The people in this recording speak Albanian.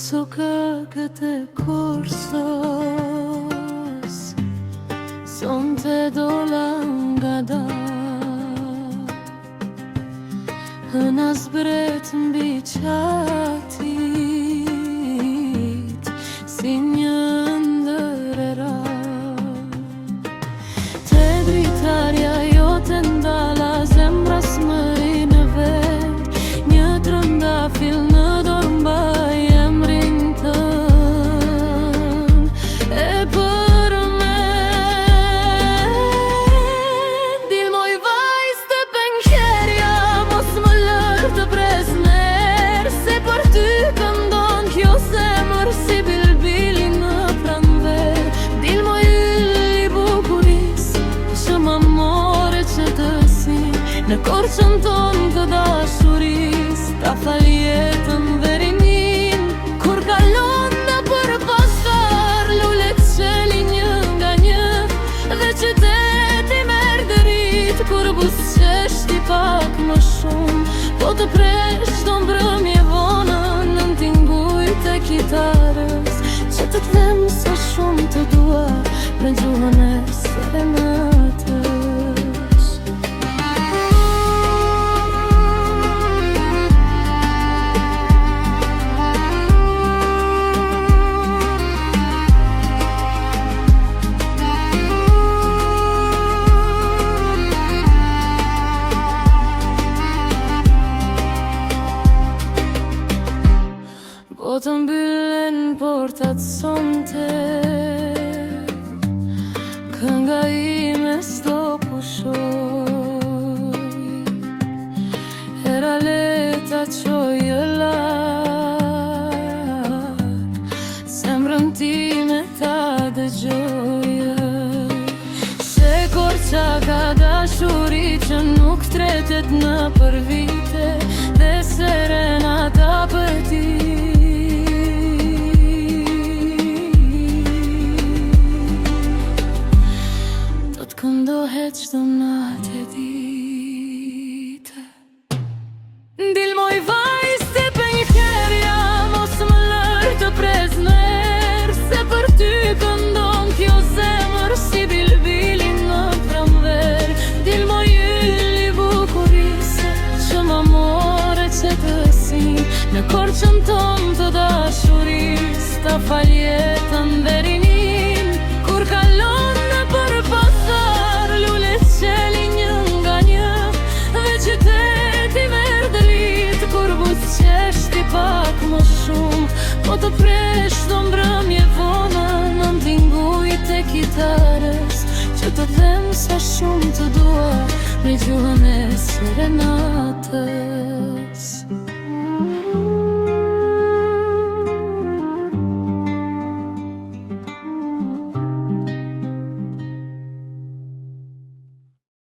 sokakët e Korçës, sonte dola nga dal, hëna zbret mbi qatit si një ëndër e rrallë. Te dritarja jote ndala, zemra smëri në vet, një trëndafil në dorë mbaj emrin tënd. E për me dil moj vajzë të penqerja, mos më lër të presner, se për ty këndon kjo zemër si bilbili në pranver. Dil moj yll i bukuris, që më more qëtësin në Korçën tonë të dashuris. Ta fal jetën dhe rinin, kur kalon në përpastar, lulet qeli një nga një, dhe qyteti merr dërit, kur buzëqeshti pak më shumë. Po të presh do mbrëmje vonën, në tingujt e kitarës, që të them sa shumë të dua në gjuhën e serenatës. Po të mbyllen portat sonte, kënga ime s'do pushoj, hera leta qojë larg, zemrën time ta dëgjojë. Se Korça ka dashuri që nuk tretet në për vite, dhe serenata për ti këndohet çdo natë e dite. Dil moj vajzë të penqerja, mos më lër të prezner, se për ty këndon kjo zemër si bilbili në pranver. Dil moj yll i bukurisë, që më more qëtësin në Korçën tonë të dashuris. Ta fal jetën dhe rinin, kur kalon në përpastar, lulet qeli një nga një, dhe qyteti merr dërit, kur buzëqeshti pak më shumë. Po të presh do mbrëmje vonën, në tingujt e kitarës, që të them sa shumë të dua në gjuhën e serenatës.